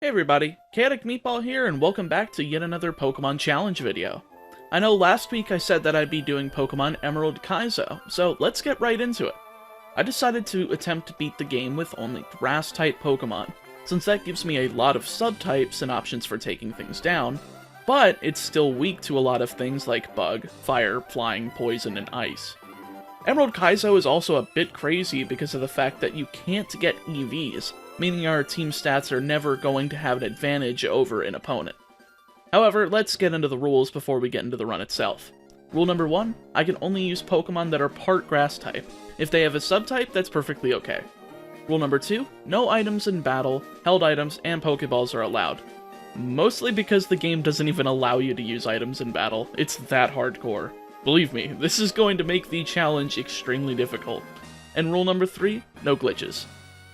Hey everybody, ChaoticMeatball here, and welcome back to yet another Pokemon Challenge video. I know last week I said that I'd be doing Pokemon Emerald Kaizo, so let's get right into it. I decided to attempt to beat the game with only Grass-type Pokemon, since that gives me a lot of sub-types and options for taking things down, but it's still weak to a lot of things like Bug, Fire, Flying, Poison, and Ice. Emerald Kaizo is also a bit crazy because of the fact that you can't get EVs, meaning our team stats are never going to have an advantage over an opponent. However, let's get into the rules before we get into the run itself. Rule number 1, I can only use Pokemon that are part Grass type. If they have a subtype, that's perfectly okay. Rule number 2, no items in battle, held items, and Pokeballs are allowed. Mostly because the game doesn't even allow you to use items in battle, it's that hardcore. Believe me, this is going to make the challenge extremely difficult. And rule number 3, no glitches.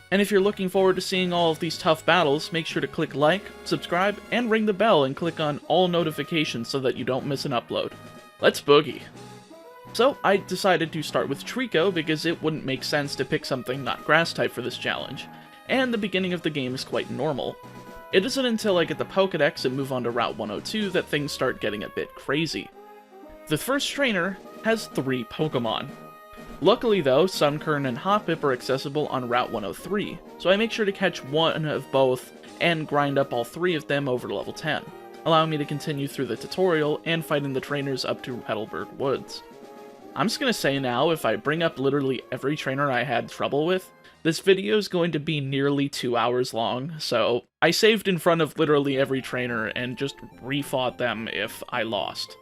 And if you're looking forward to seeing all of these tough battles, make sure to click like, subscribe, and ring the bell and click on all notifications so that you don't miss an upload. Let's boogie! So, I decided to start with Trico because it wouldn't make sense to pick something not Grass type for this challenge, and the beginning of the game is quite normal. It isn't until I get the Pokedex and move on to Route 102 that things start getting a bit crazy. The first trainer has 3 Pokemon. Luckily though, Sunkern and Hoppip are accessible on Route 103, so I make sure to catch one of both and grind up all 3 of them over to level 10, allowing me to continue through the tutorial and fighting the trainers up to Petalburg Woods. I'm just gonna say now, if I bring up literally every trainer I had trouble with, this video is going to be nearly 2 hours long, so I saved in front of literally every trainer and just refought them if I lost.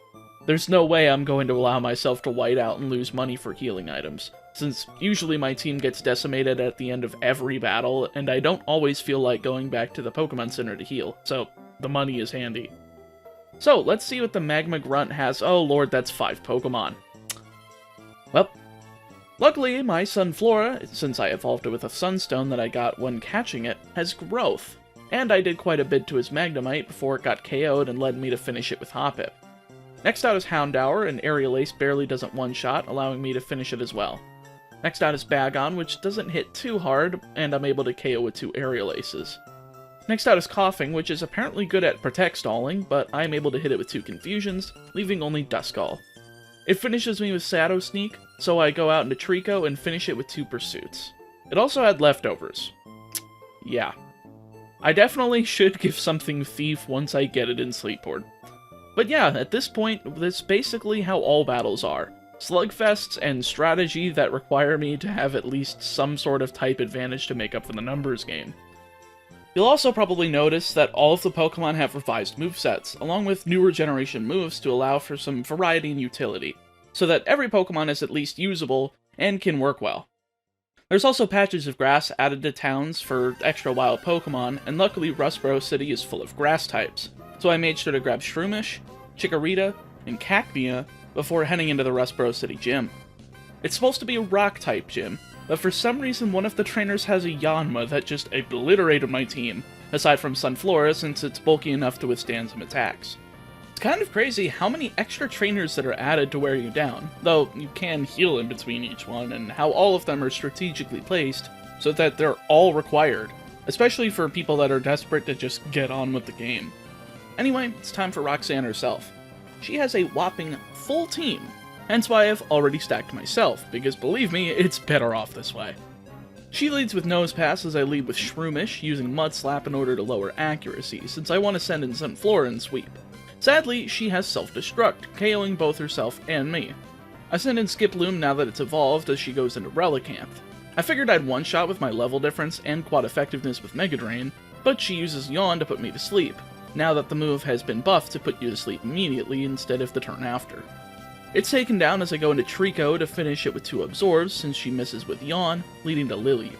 There's no way I'm going to allow myself to white out and lose money for healing items, since usually my team gets decimated at the end of every battle, and I don't always feel like going back to the Pokemon Center to heal, so the money is handy. So, let's see what the Magma Grunt has. Oh lord, that's 5 Pokemon. Well, luckily my Sunflora, since I evolved it with a Sunstone that I got when catching it, has growth, and I did quite a bit to his Magnemite before it got KO'd and led me to finish it with Hoppip. Next out is Houndour, and Aerial Ace barely doesn't one-shot, allowing me to finish it as well. Next out is Bagon, which doesn't hit too hard, and I'm able to KO with 2 Aerial Aces. Next out is Coughing, which is apparently good at Protect Stalling, but I'm able to hit it with 2 Confusions, leaving only Duskull. It finishes me with Shadow Sneak, so I go out into Trico and finish it with 2 Pursuits. It also had Leftovers. Yeah. I definitely should give something Thief once I get it in Sleepboard. But yeah, at this point, that's basically how all battles are. Slugfests and strategy that require me to have at least some sort of type advantage to make up for the numbers game. You'll also probably notice that all of the Pokemon have revised movesets, along with newer generation moves to allow for some variety and utility, so that every Pokemon is at least usable and can work well. There's also patches of grass added to towns for extra wild Pokemon, and luckily Rustboro City is full of grass types. So I made sure to grab Shroomish, Chikorita, and Cacnea before heading into the Rustboro City gym. It's supposed to be a rock-type gym, but for some reason one of the trainers has a Yanma that just obliterated my team, aside from Sunflora since it's bulky enough to withstand some attacks. It's kind of crazy how many extra trainers that are added to wear you down, though you can heal in between each one, and how all of them are strategically placed so that they're all required, especially for people that are desperate to just get on with the game. Anyway, it's time for Roxanna herself. She has a whopping full team, hence why I've already stacked myself, because believe me, it's better off this way. She leads with Nosepass as I lead with Shroomish, using Mud Slap in order to lower accuracy, since I want to send in Sunflora and sweep. Sadly, she has Self-Destruct, KOing both herself and me. I send in Skiploom now that it's evolved as she goes into Relicanth. I figured I'd one-shot with my level difference and quad effectiveness with Mega Drain, but she uses Yawn to put me to sleep, now that the move has been buffed to put you to sleep immediately instead of the turn after. It's taken down as I go into Trico to finish it with 2 Absorbs since she misses with Yawn, leading to Lily.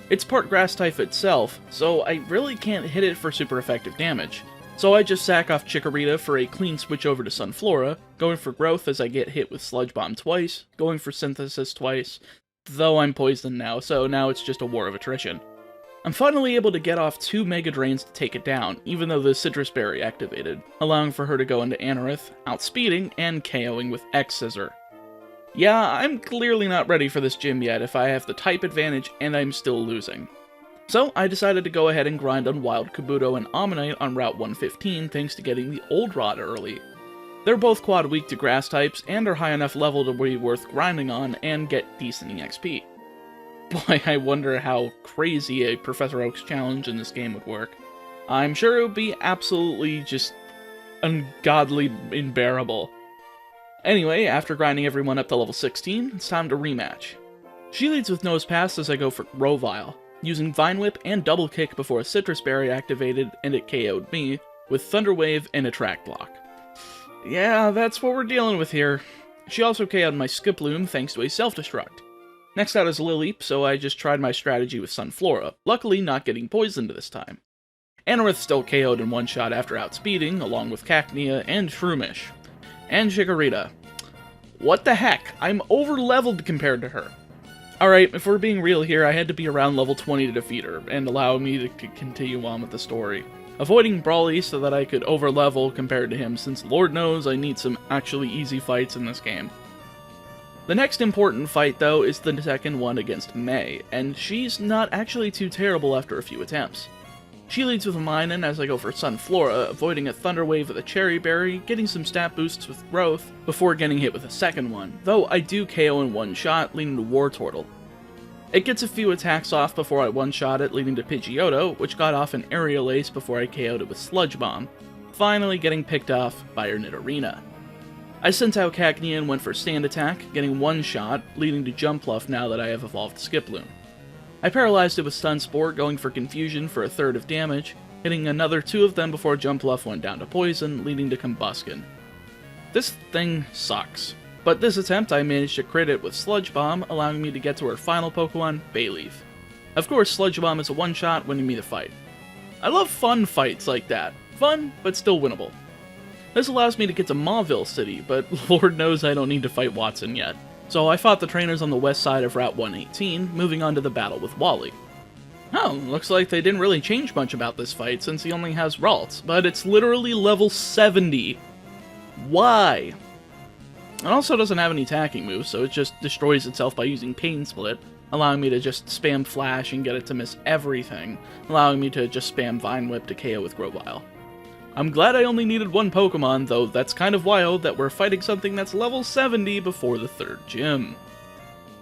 It's part Grass type itself, so I really can't hit it for super effective damage, so I just sack off Chikorita for a clean switch over to Sunflora, going for Growth as I get hit with Sludge Bomb twice, going for Synthesis twice, though I'm poisoned now, so now it's just a war of attrition. I'm finally able to get off 2 Mega Drains to take it down, even though the Citrus Berry activated, allowing for her to go into Anorith, outspeeding and KOing with X-Scissor. Yeah, I'm clearly not ready for this gym yet if I have the type advantage and I'm still losing. So I decided to go ahead and grind on Wild Kabuto and Omanyte on Route 115 thanks to getting the Old Rod early. They're both quad weak to grass types and are high enough level to be worth grinding on and get decent EXP. Boy, I wonder how crazy a Professor Oak's challenge in this game would work. I'm sure it would be absolutely just ungodly unbearable. Anyway, after grinding everyone up to level 16, it's time to rematch. She leads with Nose Pass as I go for Grovyle, using Vine Whip and Double Kick before a Citrus Berry activated and it KO'd me with Thunder Wave and Attract Block. Yeah, that's what we're dealing with here. She also KO'd my Skiploom thanks to a Self-Destruct. Next out is Lileep, so I just tried my strategy with Sunflora, luckily not getting poisoned this time. Anorith still KO'd in one shot after outspeeding, along with Cacnea and Shroomish. And Chikorita. What the heck? I'm over-leveled compared to her. Alright, if we're being real here, I had to be around level 20 to defeat her, and allow me to continue on with the story. Avoiding Brawly so that I could over-level compared to him, since Lord knows I need some actually easy fights in this game. The next important fight, though, is the second one against May, and she's not actually too terrible after a few attempts. She leads with a Minun as I go for Sunflora, avoiding a Thunder Wave with a Cherry Berry, getting some stat boosts with Growth, before getting hit with a second one, though I do KO in one shot, leading to Wartortle. It gets a few attacks off before I one-shot it, leading to Pidgeotto, which got off an Aerial Ace before I KO'd it with Sludge Bomb, finally getting picked off by her Nidorina. I sent out Cacnea and went for Stand Attack, getting one shot, leading to Jumpluff now that I have evolved Skiploom. I paralyzed it with Stun Spore, going for Confusion for a third of damage, hitting another two of them before Jumpluff went down to Poison, leading to Combusken. This thing sucks, but this attempt I managed to crit it with Sludge Bomb, allowing me to get to her final Pokemon, Bayleaf. Of course, Sludge Bomb is a one-shot, winning me the fight. I love fun fights like that. Fun, but still winnable. This allows me to get to Mauville City, but Lord knows I don't need to fight Watson yet. So I fought the trainers on the west side of Route 118, moving on to the battle with Wally. Oh, looks like they didn't really change much about this fight since he only has Ralts, but it's literally level 70. Why? It also doesn't have any attacking moves, so it just destroys itself by using Pain Split, allowing me to just spam Flash and get it to miss everything, allowing me to just spam Vine Whip to KO with Grovyle. I'm glad I only needed one Pokemon, though that's kind of wild that we're fighting something that's level 70 before the third gym.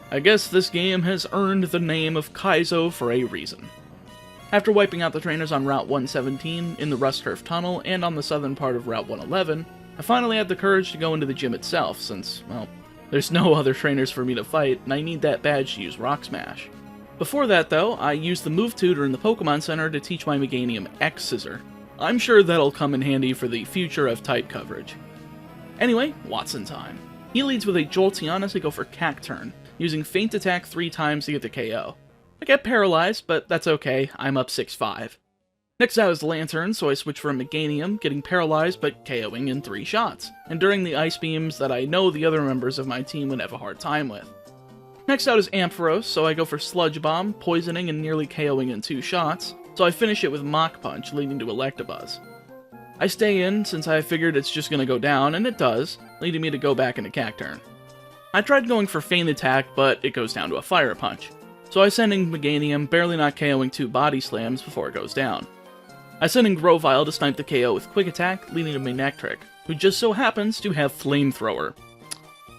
I guess this game has earned the name of Kaizo for a reason. After wiping out the trainers on Route 117, in the Rust Turf Tunnel, and on the southern part of Route 111, I finally had the courage to go into the gym itself, since, well, there's no other trainers for me to fight, and I need that badge to use Rock Smash. Before that, though, I used the Move Tutor in the Pokemon Center to teach my Meganium X-Scissor. I'm sure that'll come in handy for the future of type coverage. Anyway, Watson time. He leads with a Jolteon as I go for Cacturn, using Feint Attack 3 times to get the KO. I get paralyzed, but that's okay, I'm up 6-5. Next out is Lantern, so I switch for Meganium, getting paralyzed but KOing in 3 shots, enduring the Ice Beams that I know the other members of my team would have a hard time with. Next out is Ampharos, so I go for Sludge Bomb, poisoning and nearly KOing in 2 shots, so I finish it with Mach Punch, leading to Electabuzz. I stay in, since I figured it's just gonna go down, and it does, leading me to go back into Cacturn. I tried going for Feint Attack, but it goes down to a Fire Punch, so I send in Meganium, barely not KOing 2 Body Slams before it goes down. I send in Grovyle to snipe the KO with Quick Attack, leading to Manectric, who just so happens to have Flamethrower.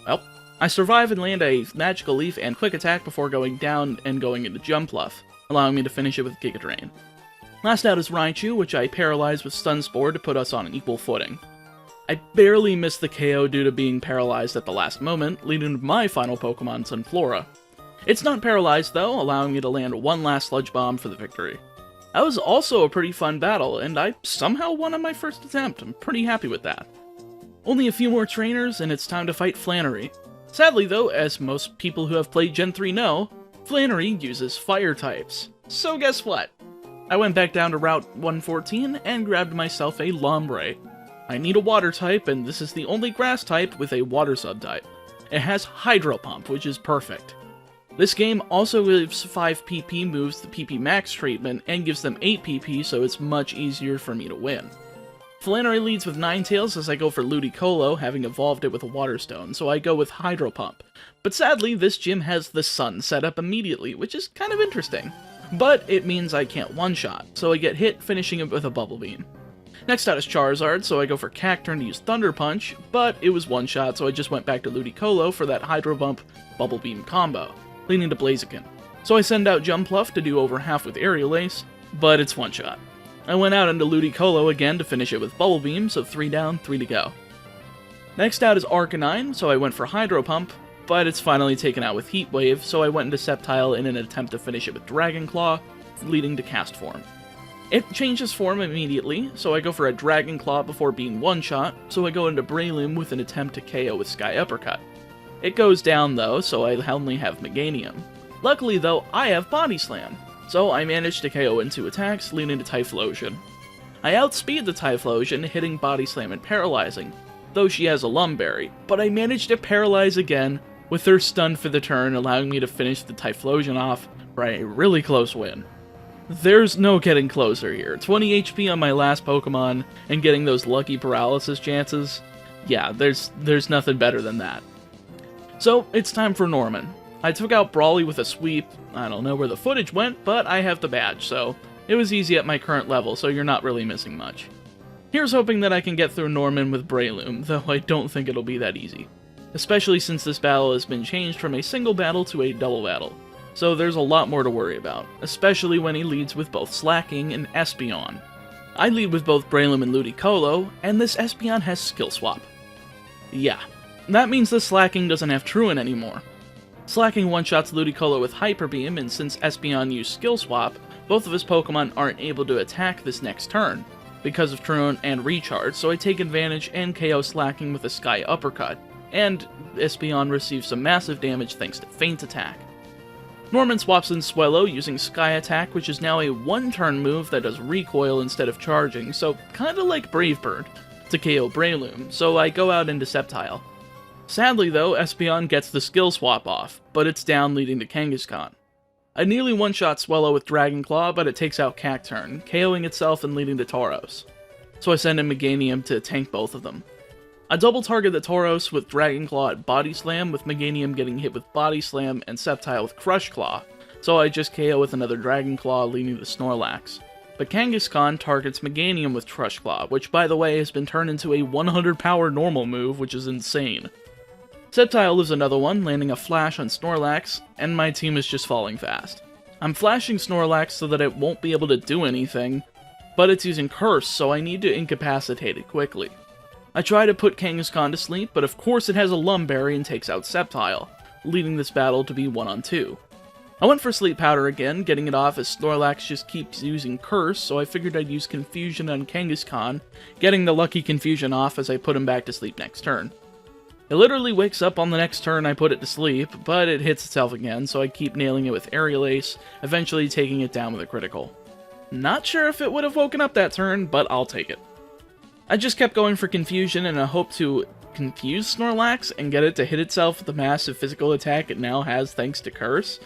Well, I survive and land a Magical Leaf and Quick Attack before going down and going into Jumpluff, allowing me to finish it with Giga Drain. Last out is Raichu, which I paralyzed with Stun Spore to put us on an equal footing. I barely missed the KO due to being paralyzed at the last moment, leading to my final Pokemon, Sunflora. It's not paralyzed though, allowing me to land one last Sludge Bomb for the victory. That was also a pretty fun battle, and I somehow won on my first attempt. I'm pretty happy with that. Only a few more trainers, and it's time to fight Flannery. Sadly though, as most people who have played Gen 3 know, Flannery uses fire types. So guess what? I went back down to Route 114 and grabbed myself a Lombre. I need a water type, and this is the only grass type with a water subtype. It has Hydro Pump, which is perfect. This game also gives 5 PP moves the PP Max treatment and gives them 8 PP, so it's much easier for me to win. Flannery leads with Ninetales as I go for Ludicolo, having evolved it with a Water Stone, so I go with Hydro Pump. But sadly, this gym has the sun set up immediately, which is kind of interesting. but it means I can't one-shot, so I get hit, finishing it with a Bubble Beam. Next out is Charizard, so I go for Cacturn to use Thunder Punch, but it was one-shot, so I just went back to Ludicolo for that Hydro Bump Bubble Beam combo, leading to Blaziken. So I send out Jumpluff to do over half with Aerial Ace, but it's one-shot. I went out into Ludicolo again to finish it with Bubble Beam, so 3 down, 3 to go. Next out is Arcanine, so I went for Hydro Pump, but it's finally taken out with Heat Wave, so I went into Sceptile in an attempt to finish it with Dragon Claw, leading to Cast-Form. It changes form immediately, so I go for a Dragon Claw before being one-shot, so I go into Breloom with an attempt to KO with Sky Uppercut. It goes down though, so I only have Meganium. Luckily though, I have Body Slam, so I managed to KO in 2 attacks, leading to Typhlosion. I outspeed the Typhlosion, hitting Body Slam and paralyzing, though she has a Lumberry, but I managed to paralyze again, with her stun for the turn, allowing me to finish the Typhlosion off for a really close win. There's no getting closer here. 20 HP on my last Pokemon, and getting those lucky paralysis chances. Yeah, there's nothing better than that. So, it's time for Norman. I took out Brawly with a sweep. I don't know where the footage went, but I have the badge, so it was easy at my current level, so you're not really missing much. Here's hoping that I can get through Norman with Breloom, though I don't think it'll be that easy. Especially since this battle has been changed from a single battle to a double battle. So there's a lot more to worry about, especially when he leads with both Slacking and Espeon. I lead with both Breloom and Ludicolo, and this Espeon has Skill Swap. Yeah, that means the Slacking doesn't have Truant anymore. Slacking one-shots Ludicolo with Hyper Beam, and since Espeon used Skill Swap, both of his Pokemon aren't able to attack this next turn, because of Truant and Recharge, so I take advantage and KO Slacking with a Sky Uppercut, and Espeon receives some massive damage thanks to Feint Attack. Norman swaps in Swellow using Sky Attack, which is now a one-turn move that does recoil instead of charging, so kinda like Brave Bird, to KO Breloom, so I go out into Sceptile. Sadly though, Espeon gets the skill swap off, but it's down leading to Kangaskhan. I nearly one-shot Swellow with Dragon Claw, but it takes out Cacturn, KOing itself and leading to Tauros. So I send in Meganium to tank both of them. I double target the Tauros with Dragon Claw at Body Slam, with Meganium getting hit with Body Slam and Sceptile with Crush Claw, so I just KO with another Dragon Claw leading to Snorlax. But Kangaskhan targets Meganium with Crush Claw, which by the way has been turned into a 100 power normal move, which is insane. Sceptile lives another one, landing a Flash on Snorlax, and my team is just falling fast. I'm flashing Snorlax so that it won't be able to do anything, but it's using Curse, so I need to incapacitate it quickly. I try to put Kangaskhan to sleep, but of course it has a Lumberry and takes out Sceptile, leading this battle to be 1-on-2. I went for Sleep Powder again, getting it off as Snorlax just keeps using Curse, so I figured I'd use Confusion on Kangaskhan, getting the lucky Confusion off as I put him back to sleep next turn. It literally wakes up on the next turn I put it to sleep, but it hits itself again, so I keep nailing it with Aerial Ace, eventually taking it down with a critical. Not sure if it would have woken up that turn, but I'll take it. I just kept going for Confusion in a hope to confuse Snorlax and get it to hit itself with the massive physical attack it now has thanks to Curse,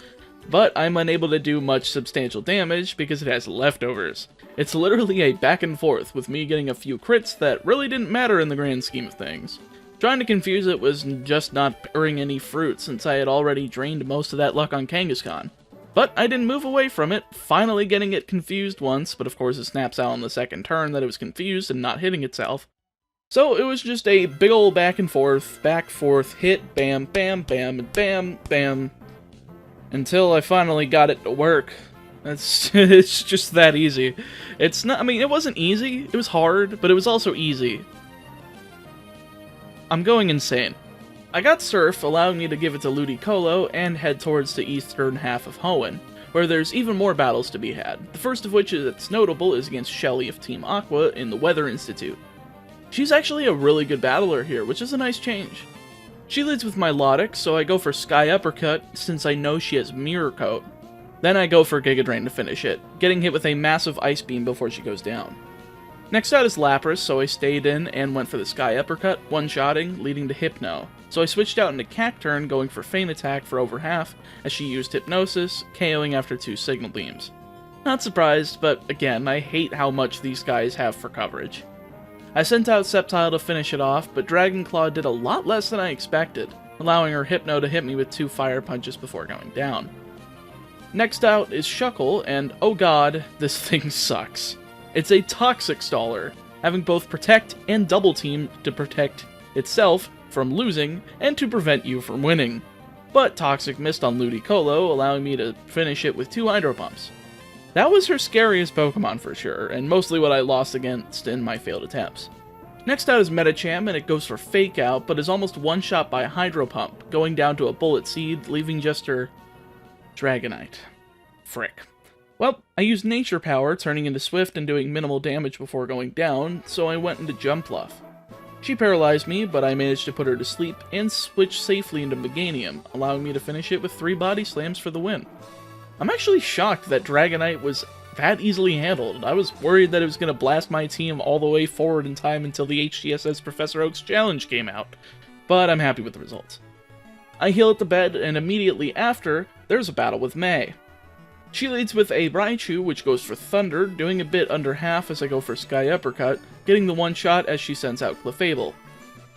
but I'm unable to do much substantial damage because it has leftovers. It's literally a back and forth, with me getting a few crits that really didn't matter in the grand scheme of things. Trying to confuse it was just not bearing any fruit since I had already drained most of that luck on Kangaskhan. But I didn't move away from it, finally getting it confused once, but of course it snaps out on the second turn that it was confused and not hitting itself. So it was just a big ol' back, forth, hit, bam, bam, bam, and bam, bam, until I finally got it to work. It's just that easy. It's not, I mean, it wasn't easy, it was hard, but it was also easy. I'm going insane. I got Surf, allowing me to give it to Ludicolo and head towards the eastern half of Hoenn, where there's even more battles to be had, the first of which that's notable is against Shelly of Team Aqua in the Weather Institute. She's actually a really good battler here, which is a nice change. She leads with Milotic, so I go for Sky Uppercut since I know she has Mirror Coat. Then I go for Giga Drain to finish it, getting hit with a massive Ice Beam before she goes down. Next out is Lapras, so I stayed in and went for the Sky Uppercut, one-shotting, leading to Hypno. So I switched out into Cacturn, going for Feint Attack for over half, as she used Hypnosis, KOing after 2 Signal Beams. Not surprised, but again, I hate how much these guys have for coverage. I sent out Sceptile to finish it off, but Dragon Claw did a lot less than I expected, allowing her Hypno to hit me with 2 Fire Punches before going down. Next out is Shuckle, and oh god, this thing sucks. It's a Toxic Staller, having both Protect and Double Team to protect itself from losing and to prevent you from winning. But Toxic missed on Ludicolo, allowing me to finish it with 2 Hydro Pumps. That was her scariest Pokemon for sure, and mostly what I lost against in my failed attempts. Next out is Medicham, and it goes for Fake Out, but is almost one-shot by a Hydro Pump, going down to a Bullet Seed, leaving just her Dragonite. Frick. Well, I used Nature Power, turning into Swift and doing minimal damage before going down, so I went into Jumpluff. She paralyzed me, but I managed to put her to sleep and switch safely into Meganium, allowing me to finish it with 3 Body Slams for the win. I'm actually shocked that Dragonite was that easily handled. I was worried that it was going to blast my team all the way forward in time until the HGSS Professor Oak's challenge came out, but I'm happy with the results. I heal at the bed, and immediately after, there's a battle with May. She leads with a Raichu, which goes for Thunder, doing a bit under half as I go for Sky Uppercut, getting the one-shot as she sends out Clefable.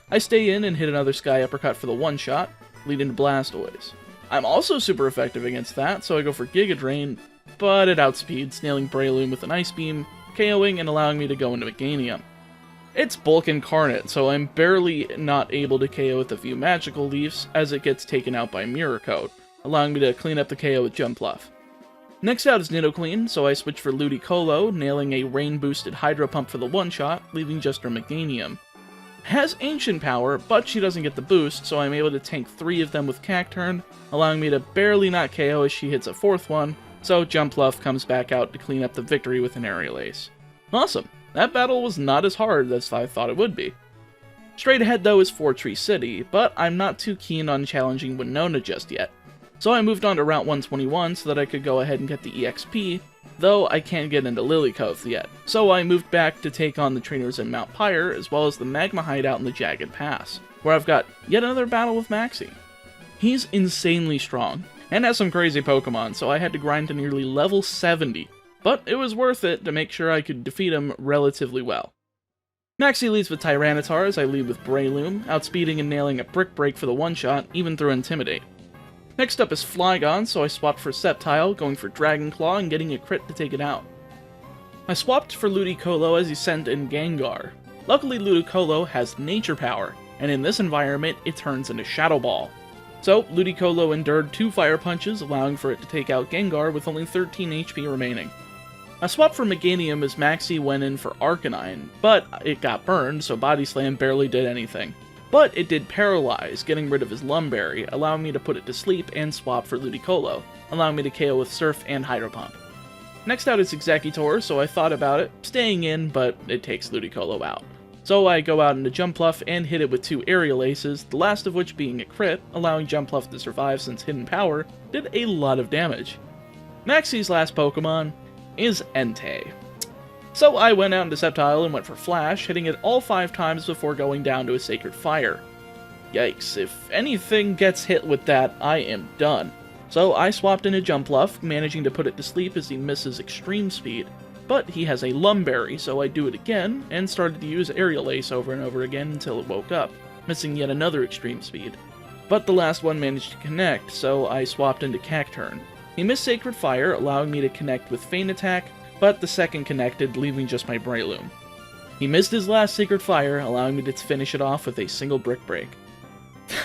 I stay in and hit another Sky Uppercut for the one-shot, leading to Blastoise. I'm also super effective against that, so I go for Giga Drain, but it outspeeds, nailing Breloom with an Ice Beam, KOing and allowing me to go into Meganium. It's Bulk Incarnate, so I'm barely not able to KO with a few Magical Leafs as it gets taken out by Mirror Coat, allowing me to clean up the KO with Jumpluff. Next out is Nidoqueen, so I switch for Ludicolo, nailing a rain-boosted Hydro Pump for the one-shot, leaving just her Meganium. Has Ancient Power, but she doesn't get the boost, so I'm able to tank 3 of them with Cacturn, allowing me to barely not KO as she hits a 4th one, so Jumpluff comes back out to clean up the victory with an Aerial Ace. Awesome! That battle was not as hard as I thought it would be. Straight ahead though is Fortree City, but I'm not too keen on challenging Winona just yet. So I moved on to Route 121 so that I could go ahead and get the EXP, though I can't get into Lilycove yet. So I moved back to take on the trainers in Mount Pyre, as well as the Magma Hideout in the Jagged Pass, where I've got yet another battle with Maxie. He's insanely strong, and has some crazy Pokemon, so I had to grind to nearly level 70, but it was worth it to make sure I could defeat him relatively well. Maxie leads with Tyranitar as I lead with Breloom, outspeeding and nailing a Brick Break for the one-shot, even through Intimidate. Next up is Flygon, so I swapped for Sceptile, going for Dragon Claw and getting a crit to take it out. I swapped for Ludicolo as he sent in Gengar. Luckily Ludicolo has Nature Power, and in this environment it turns into Shadow Ball. So Ludicolo endured 2 Fire Punches, allowing for it to take out Gengar with only 13 HP remaining. I swapped for Meganium as Maxie went in for Arcanine, but it got burned, so Body Slam barely did anything. But it did Paralyze, getting rid of his Lumberry, allowing me to put it to sleep and swap for Ludicolo, allowing me to KO with Surf and Hydro Pump. Next out is Exeggutor, so I thought about it, staying in, but it takes Ludicolo out. So I go out into Jumpluff and hit it with 2 Aerial Aces, the last of which being a crit, allowing Jumpluff to survive since Hidden Power did a lot of damage. Maxie's last Pokemon is Entei. So I went out into Sceptile and went for Flash, hitting it all 5 times before going down to a Sacred Fire. Yikes, if anything gets hit with that, I am done. So I swapped into Jumpluff, managing to put it to sleep as he misses Extreme Speed. But he has a Lumberry, so I do it again, and started to use Aerial Ace over and over again until it woke up, missing yet another Extreme Speed. But the last one managed to connect, so I swapped into Cacturn. He missed Sacred Fire, allowing me to connect with Feint Attack, but the second connected, leaving just my Breloom. He missed his last Sacred Fire, allowing me to finish it off with a single Brick Break.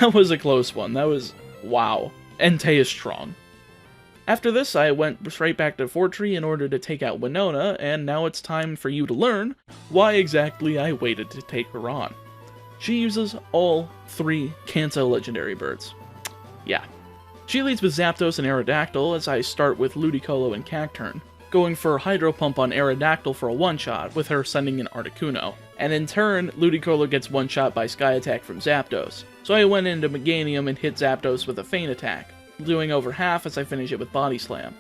That was a close one. That was... wow. Entei is strong. After this, I went straight back to Fortree in order to take out Winona, and now it's time for you to learn why exactly I waited to take her on. She uses all 3 Kanto Legendary Birds. Yeah. She leads with Zapdos and Aerodactyl, as I start with Ludicolo and Cacturn, going for Hydro Pump on Aerodactyl for a one-shot, with her sending in Articuno. And in turn, Ludicolo gets one-shot by Sky Attack from Zapdos. So I went into Meganium and hit Zapdos with a Feint Attack, doing over half as I finish it with Body Slam.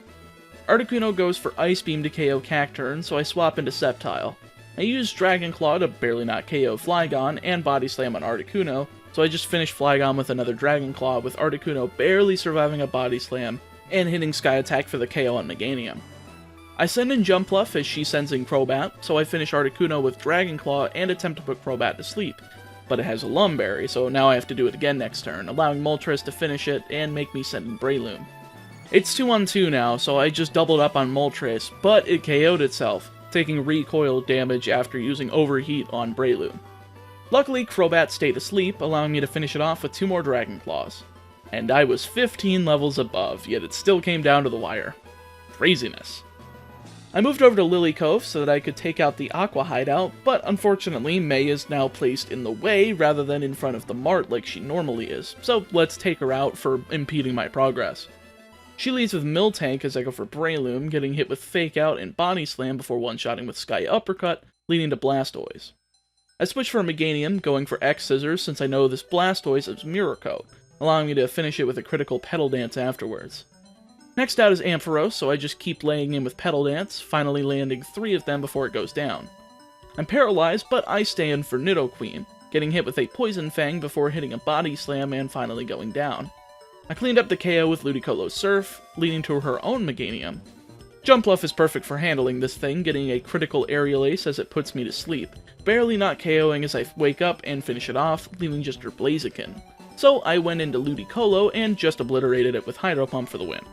Articuno goes for Ice Beam to KO Cacturn, so I swap into Sceptile. I use Dragon Claw to barely not KO Flygon and Body Slam on Articuno, so I just finished Flygon with another Dragon Claw, with Articuno barely surviving a Body Slam and hitting Sky Attack for the KO on Meganium. I send in Jumpluff as she sends in Crobat, so I finish Articuno with Dragon Claw and attempt to put Crobat to sleep. But it has a Lumberry, so now I have to do it again next turn, allowing Moltres to finish it and make me send in Breloom. It's 2-on-2 now, so I just doubled up on Moltres, but it KO'd itself, taking recoil damage after using Overheat on Breloom. Luckily, Crobat stayed asleep, allowing me to finish it off with 2 more Dragon Claws. And I was 15 levels above, yet it still came down to the wire. Craziness. I moved over to Lily Cove so that I could take out the Aqua hideout, but unfortunately May is now placed in the way rather than in front of the mart like she normally is, so let's take her out for impeding my progress. She leads with Miltank as I go for Breloom, getting hit with Fake Out and Body Slam before one-shotting with Sky Uppercut, leading to Blastoise. I switch for Meganium, going for X-Scissors since I know this Blastoise is Mirror Coat, allowing me to finish it with a critical Petal Dance afterwards. Next out is Ampharos, so I just keep laying in with Petal Dance, finally landing 3 of them before it goes down. I'm paralyzed, but I stay in for Nidoqueen, getting hit with a Poison Fang before hitting a Body Slam and finally going down. I cleaned up the KO with Ludicolo Surf, leading to her own Meganium. Jumpluff is perfect for handling this thing, getting a critical Aerial Ace as it puts me to sleep, barely not KOing as I wake up and finish it off, leaving just her Blaziken. So I went into Ludicolo and just obliterated it with Hydro Pump for the win.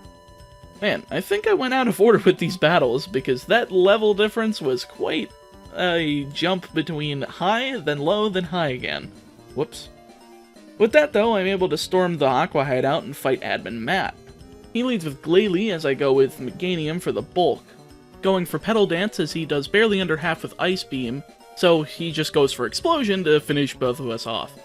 Man, I think I went out of order with these battles, because that level difference was quite a jump between high, then low, then high again. Whoops. With that though, I'm able to storm the Aqua hideout and fight Admin Matt. He leads with Glalie as I go with Meganium for the bulk, going for Petal Dance as he does barely under half with Ice Beam, so he just goes for Explosion to finish both of us off.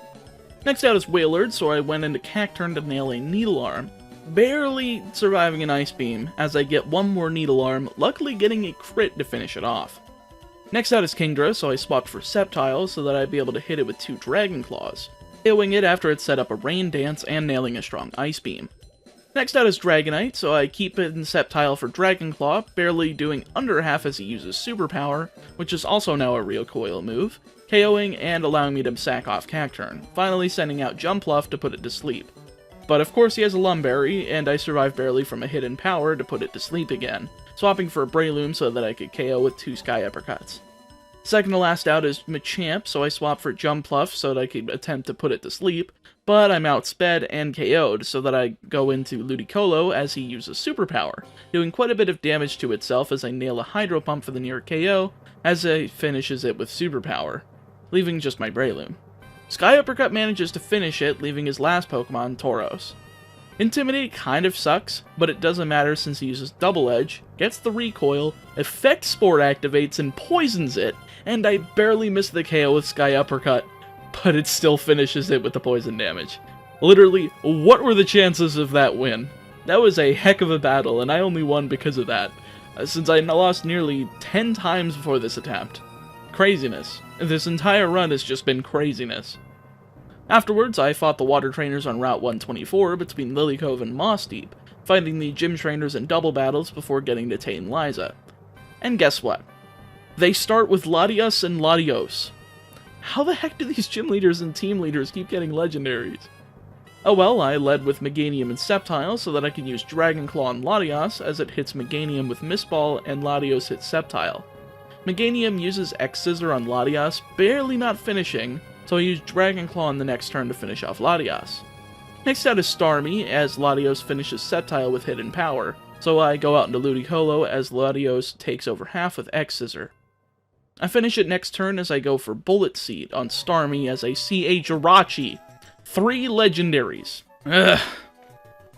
Next out is Wailord, so I went into Cacturn to nail a Needle Arm, barely surviving an Ice Beam as I get one more Needle Arm, luckily getting a crit to finish it off. Next out is Kingdra, so I swapped for Sceptile so that I'd be able to hit it with 2 Dragon Claws, KOing it after it set up a Rain Dance and nailing a strong Ice Beam. Next out is Dragonite, so I keep it in Sceptile for Dragon Claw, barely doing under half as he uses Superpower, which is also now a recoil move, KOing and allowing me to sack off Cacturn, finally sending out Jumpluff to put it to sleep. But of course he has a Lumberry, and I survive barely from a hidden power to put it to sleep again, swapping for a Breloom so that I could KO with 2 Sky Uppercuts. Second to last out is Machamp, so I swap for Jumpluff so that I could attempt to put it to sleep, but I'm outsped and KO'd, so that I go into Ludicolo as he uses Superpower, doing quite a bit of damage to itself as I nail a Hydro Pump for the near KO, as it finishes it with Superpower, leaving just my Breloom. Sky Uppercut manages to finish it, leaving his last Pokemon, Tauros. Intimidate kind of sucks, but it doesn't matter since he uses Double Edge, gets the recoil, Effect Spore activates and poisons it, and I barely miss the KO with Sky Uppercut, but it still finishes it with the poison damage. Literally, what were the chances of that win? That was a heck of a battle, and I only won because of that, since I lost nearly 10 times before this attempt. Craziness. This entire run has just been craziness. Afterwards, I fought the water trainers on Route 124 between Lily Cove and Moss Deep, fighting the gym trainers in double battles before getting to tame Liza. And guess what? They start with Latias and Latios. How the heck do these gym leaders and team leaders keep getting legendaries? Oh well, I led with Meganium and Sceptile so that I can use Dragon Claw on Latias as it hits Meganium with Mist Ball and Latios hits Sceptile. Meganium uses X-Scissor on Latias, barely not finishing, so I use Dragon Claw on the next turn to finish off Latias. Next out is Starmie, as Latios finishes Sceptile with Hidden Power, so I go out into Ludicolo as Latios takes over half with X-Scissor. I finish it next turn as I go for Bullet Seed on Starmie as I see a Jirachi. 3 legendaries. Ugh.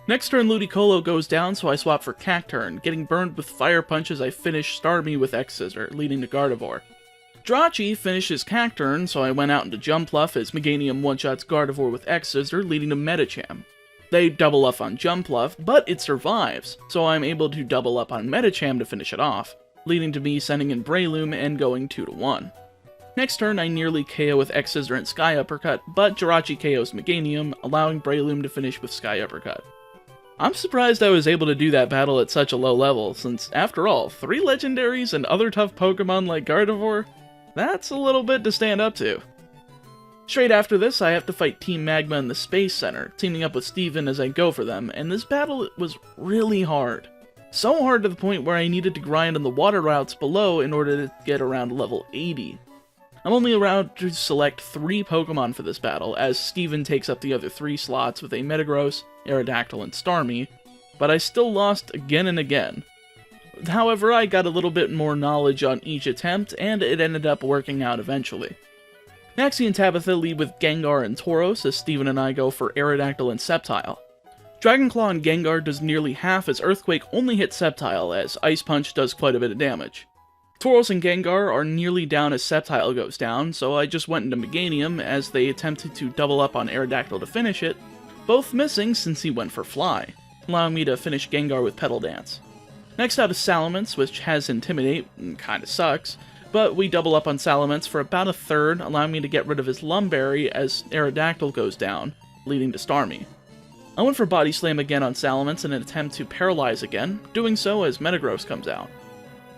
Next turn Ludicolo goes down, so I swap for Cacturn, getting burned with Fire Punch as I finish Starmie with X-Scissor, leading to Gardevoir. Jirachi finishes Cacturn, so I went out into Jumpluff as Meganium one-shots Gardevoir with X-Scissor, leading to Medicham. They double up on Jumpluff, but it survives, so I'm able to double up on Medicham to finish it off, leading to me sending in Breloom and going 2-1. Next turn, I nearly KO with X-Scissor and Sky Uppercut, but Jirachi KOs Meganium, allowing Breloom to finish with Sky Uppercut. I'm surprised I was able to do that battle at such a low level, since, after all, 3 legendaries and other tough Pokemon like Gardevoir? That's a little bit to stand up to. Straight after this, I have to fight Team Magma in the Space Center, teaming up with Steven as I go for them, and this battle was really hard. So hard to the point where I needed to grind on the water routes below in order to get around level 80. I'm only allowed to select 3 Pokemon for this battle, as Steven takes up the other 3 slots with a Metagross, Aerodactyl, and Starmie, but I still lost again and again. However, I got a little bit more knowledge on each attempt, and it ended up working out eventually. Maxie and Tabitha lead with Gengar and Tauros, as Steven and I go for Aerodactyl and Sceptile. Dragonclaw and Gengar does nearly half, as Earthquake only hits Sceptile, as Ice Punch does quite a bit of damage. Tauros and Gengar are nearly down as Sceptile goes down, so I just went into Meganium as they attempted to double up on Aerodactyl to finish it, both missing since he went for Fly, allowing me to finish Gengar with Petal Dance. Next out is Salamence, which has Intimidate, and kinda sucks, but we double up on Salamence for about a third, allowing me to get rid of his Lumberry as Aerodactyl goes down, leading to Starmie. I went for Body Slam again on Salamence in an attempt to paralyze again, doing so as Metagross comes out.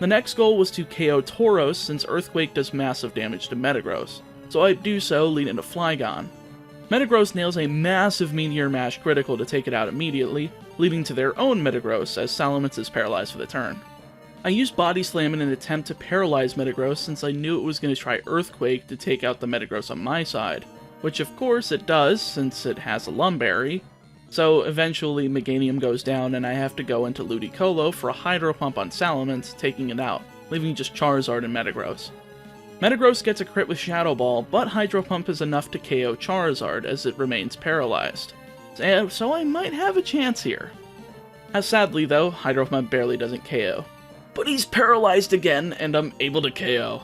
The next goal was to KO Tauros since Earthquake does massive damage to Metagross, so I do so, leading to Flygon. Metagross nails a massive Meteor Mash critical to take it out immediately, leading to their own Metagross as Salamence is paralyzed for the turn. I used Body Slam in an attempt to paralyze Metagross since I knew it was going to try Earthquake to take out the Metagross on my side, which of course it does since it has a Lumberry, so eventually Meganium goes down and I have to go into Ludicolo for a Hydro Pump on Salamence, taking it out, leaving just Charizard and Metagross. Metagross gets a crit with Shadow Ball, but Hydro Pump is enough to KO Charizard as it remains paralyzed. So I might have a chance here. As sadly though, Hydro Pump barely doesn't KO. But he's paralyzed again, and I'm able to KO.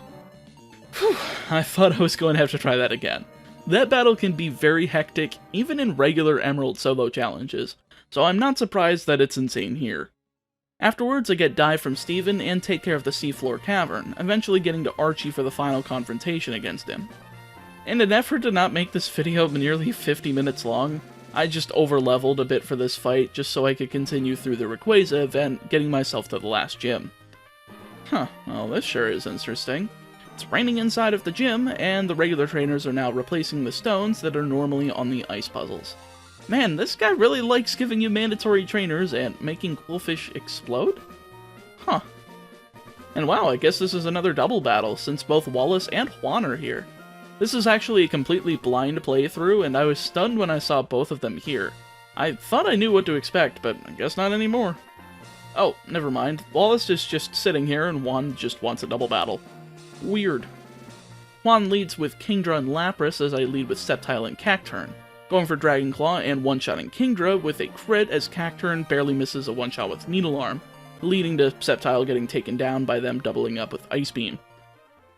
Whew, I thought I was going to have to try that again. That battle can be very hectic, even in regular Emerald solo challenges, so I'm not surprised that it's insane here. Afterwards, I get Dive from Steven and take care of the Seafloor Cavern, eventually getting to Archie for the final confrontation against him. In an effort to not make this video nearly 50 minutes long, I just over-leveled a bit for this fight just so I could continue through the Rayquaza event, getting myself to the last gym. Huh, well this sure is interesting. It's raining inside of the gym, and the regular trainers are now replacing the stones that are normally on the ice puzzles. Man, this guy really likes giving you mandatory trainers and making Qwilfish explode? Huh. And wow, I guess this is another double battle, since both Wallace and Juan are here. This is actually a completely blind playthrough, and I was stunned when I saw both of them here. I thought I knew what to expect, but I guess not anymore. Oh, never mind. Wallace is just sitting here, and Juan just wants a double battle. Weird. Juan leads with Kingdra and Lapras, as I lead with Sceptile and Cacturne, going for Dragon Claw and one-shotting Kingdra with a crit as Cacturne barely misses a one-shot with Needle Arm, leading to Sceptile getting taken down by them doubling up with Ice Beam.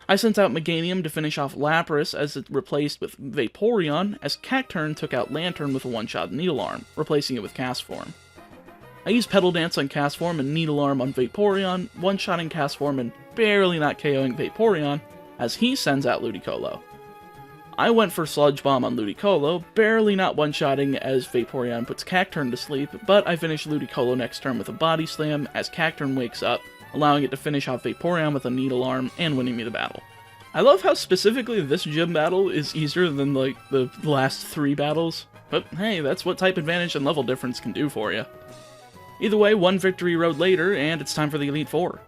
I sent out Meganium to finish off Lapras as it replaced with Vaporeon, as Cacturne took out Lantern with a one-shot Needle Arm, replacing it with Castform. I used Petal Dance on Castform and Needle Arm on Vaporeon, one-shotting Castform and barely not KOing Vaporeon, as he sends out Ludicolo. I went for Sludge Bomb on Ludicolo, barely not one-shotting as Vaporeon puts Cacturne to sleep, but I finished Ludicolo next turn with a Body Slam as Cacturne wakes up, allowing it to finish off Vaporeon with a Needle Arm and winning me the battle. I love how specifically this gym battle is easier than like the last 3 battles, but hey, that's what type advantage and level difference can do for you. Either way, 1 victory road later, and it's time for the Elite Four.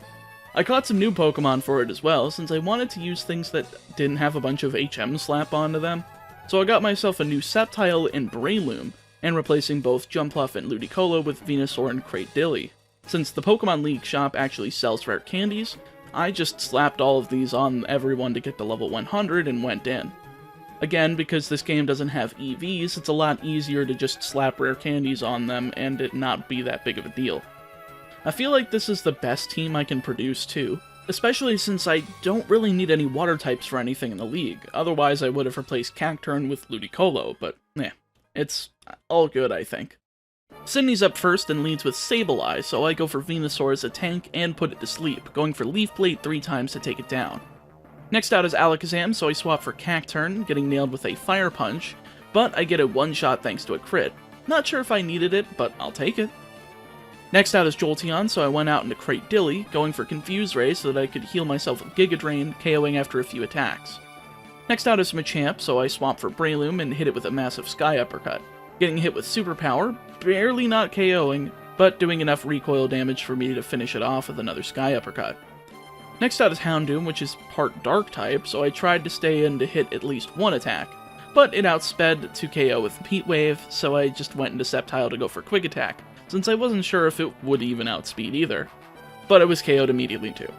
I caught some new Pokemon for it as well, since I wanted to use things that didn't have a bunch of HM slap onto them, so I got myself a new Sceptile and Breloom, and replacing both Jumpluff and Ludicolo with Venusaur and Cradilly. Since the Pokemon League shop actually sells rare candies, I just slapped all of these on everyone to get to level 100 and went in. Again, because this game doesn't have EVs, it's a lot easier to just slap rare candies on them and it not be that big of a deal. I feel like this is the best team I can produce too, especially since I don't really need any water types for anything in the league, otherwise I would have replaced Cacturne with Ludicolo, but it's all good I think. Sydney's up first and leads with Sableye, so I go for Venusaur as a tank and put it to sleep, going for Leaf Blade 3 times to take it down. Next out is Alakazam, so I swap for Cacturne, getting nailed with a Fire Punch, but I get a one-shot thanks to a crit. Not sure if I needed it, but I'll take it. Next out is Jolteon, so I went out into Cradilly, going for Confuse Ray so that I could heal myself with Giga Drain, KOing after a few attacks. Next out is Machamp, so I swap for Breloom and hit it with a massive Sky Uppercut, getting hit with Superpower, barely not KOing, but doing enough recoil damage for me to finish it off with another Sky Uppercut. Next out is Houndoom, which is part Dark type, so I tried to stay in to hit at least one attack, but it outsped to KO with Heat Wave, so I just went into Sceptile to go for Quick Attack, since I wasn't sure if it would even outspeed either. But it was KO'd immediately too.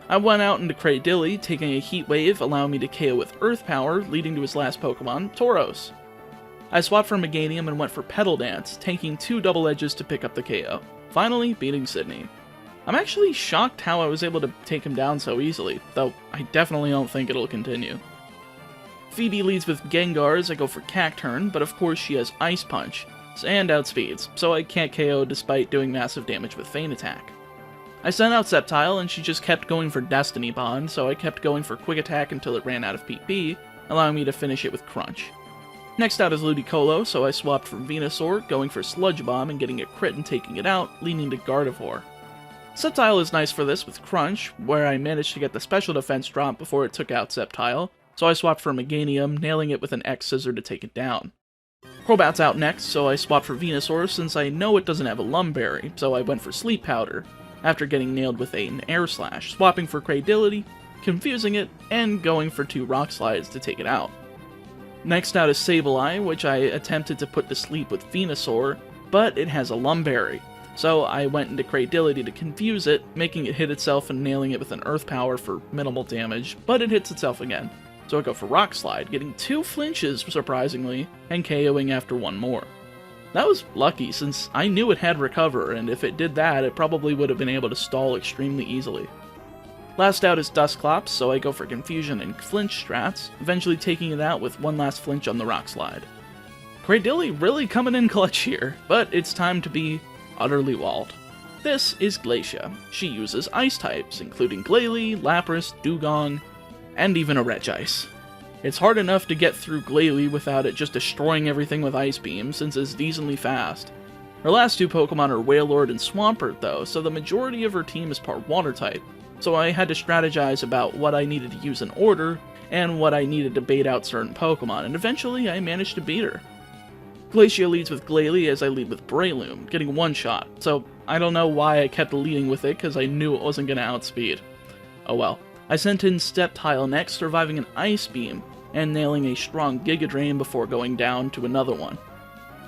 I went out into Cradilly, taking a Heat Wave, allowing me to KO with Earth Power, leading to his last Pokemon, Tauros. I swapped for Meganium and went for Petal Dance, taking 2 Double Edges to pick up the KO, finally beating Sydney. I'm actually shocked how I was able to take him down so easily, though I definitely don't think it'll continue. Phoebe leads with Gengar as I go for Cacturn, but of course she has Ice Punch, and outspeeds, so I can't KO despite doing massive damage with Feint Attack. I sent out Sceptile and she just kept going for Destiny Bond, so I kept going for Quick Attack until it ran out of PP, allowing me to finish it with Crunch. Next out is Ludicolo, so I swapped for Venusaur, going for Sludge Bomb and getting a crit and taking it out, leading to Gardevoir. Sceptile is nice for this with Crunch, where I managed to get the special defense drop before it took out Sceptile, so I swapped for Meganium, nailing it with an X-Scissor to take it down. Crobat's out next, so I swapped for Venusaur since I know it doesn't have a Lumberry, so I went for Sleep Powder, after getting nailed with an Air Slash, swapping for Cradility, confusing it, and going for 2 Rock Slides to take it out. Next out is Sableye, which I attempted to put to sleep with Venusaur, but it has a Lumberry, so I went into Cradility to confuse it, making it hit itself and nailing it with an Earth Power for minimal damage, but it hits itself again. So I go for Rock Slide, getting 2 flinches, surprisingly, and KOing after 1 more. That was lucky, since I knew it had Recover, and if it did that, it probably would have been able to stall extremely easily. Last out is Dusclops, so I go for Confusion and Flinch strats, eventually taking it out with 1 last flinch on the Rock Slide. Cradilly really coming in clutch here, but it's time to be utterly walled. This is Glacier. She uses Ice types, including Glalie, Lapras, Dugong, and even a Regice. It's hard enough to get through Glalie without it just destroying everything with Ice Beam, since it's decently fast. Her last 2 Pokemon are Wailord and Swampert though, so the majority of her team is part Water type, so I had to strategize about what I needed to use in order, and what I needed to bait out certain Pokemon, and eventually I managed to beat her. Glacier leads with Glalie as I lead with Breloom, getting 1 shot, so I don't know why I kept leading with it because I knew it wasn't going to outspeed. Oh well. I sent in Sceptile next, surviving an Ice Beam, and nailing a strong Giga Drain before going down to another one.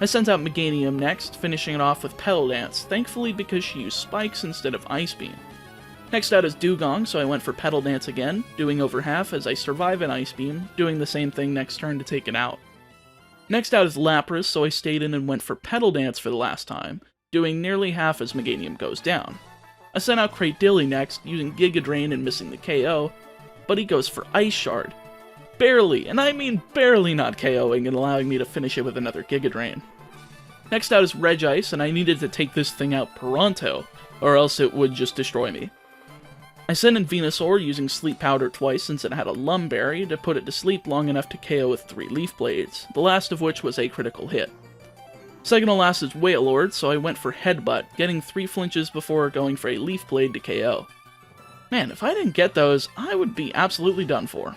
I sent out Meganium next, finishing it off with Petal Dance, thankfully because she used Spikes instead of Ice Beam. Next out is Dugong, so I went for Petal Dance again, doing over half as I survive an Ice Beam, doing the same thing next turn to take it out. Next out is Lapras, so I stayed in and went for Petal Dance for the last time, doing nearly half as Meganium goes down. I sent out Cradilly next, using Giga Drain and missing the KO, but he goes for Ice Shard. Barely, and I mean barely not KOing and allowing me to finish it with another Giga Drain. Next out is Regice, and I needed to take this thing out pronto, or else it would just destroy me. I sent in Venusaur using Sleep Powder twice since it had a Lumberry to put it to sleep long enough to KO with 3 Leaf Blades, the last of which was a critical hit. Second to last is Wailord, so I went for Headbutt, getting 3 flinches before going for a Leaf Blade to KO. Man, if I didn't get those, I would be absolutely done for.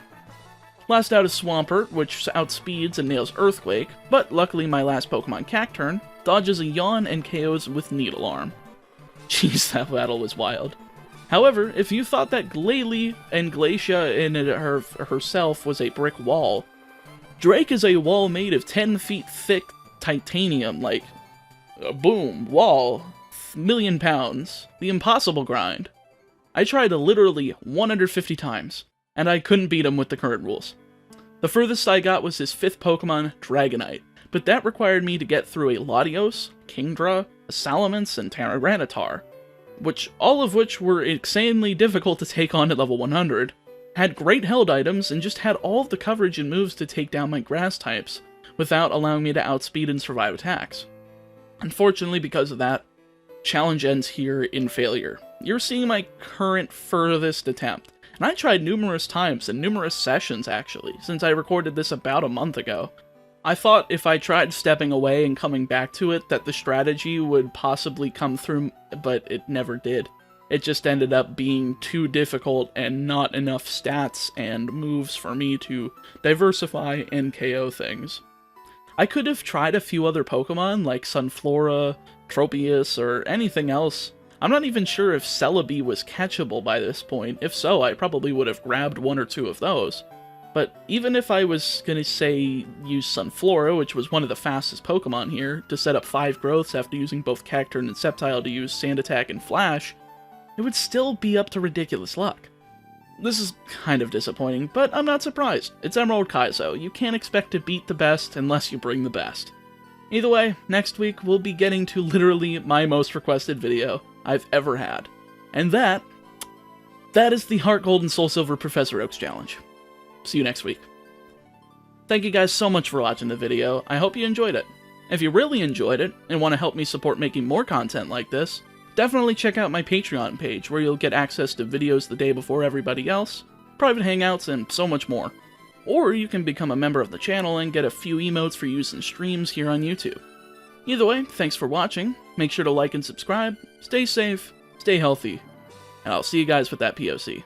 Last out is Swampert, which outspeeds and nails Earthquake, but luckily my last Pokemon Cacturn dodges a Yawn and KOs with Needle Arm. Jeez, that battle was wild. However, if you thought that Glalie and Glacier in herself was a brick wall, Drake is a wall made of 10 feet thick titanium, like, boom, wall, million pounds, the impossible grind. I tried literally 150 times, and I couldn't beat him with the current rules. The furthest I got was his 5th Pokemon, Dragonite, but that required me to get through a Latios, Kingdra, a Salamence, and Tyranitar, all of which were insanely difficult to take on at level 100, had great held items, and just had all of the coverage and moves to take down my grass types, without allowing me to outspeed and survive attacks. Unfortunately, because of that, challenge ends here in failure. You're seeing my current furthest attempt, and I tried numerous times and numerous sessions actually, since I recorded this about a month ago. I thought if I tried stepping away and coming back to it that the strategy would possibly come through, but it never did. It just ended up being too difficult and not enough stats and moves for me to diversify and KO things. I could have tried a few other Pokemon like Sunflora, Tropius, or anything else. I'm not even sure if Celebi was catchable by this point. If so, I probably would have grabbed 1 or 2 of those. But even if I was gonna say use Sunflora, which was one of the fastest Pokemon here, to set up 5 growths after using both Cacturne and Sceptile to use Sand Attack and Flash, it would still be up to ridiculous luck. This is kind of disappointing, but I'm not surprised. It's Emerald Kaizo. You can't expect to beat the best unless you bring the best. Either way, next week we'll be getting to literally my most requested video I've ever had. And that is the Heart Gold and Soul Silver Professor Oak's challenge. See you next week. Thank you guys so much for watching the video. I hope you enjoyed it. If you really enjoyed it and want to help me support making more content like this, definitely check out my Patreon page where you'll get access to videos the day before everybody else, private hangouts, and so much more. Or you can become a member of the channel and get a few emotes for use in streams here on YouTube. Either way, thanks for watching, make sure to like and subscribe, stay safe, stay healthy, and I'll see you guys with that POC.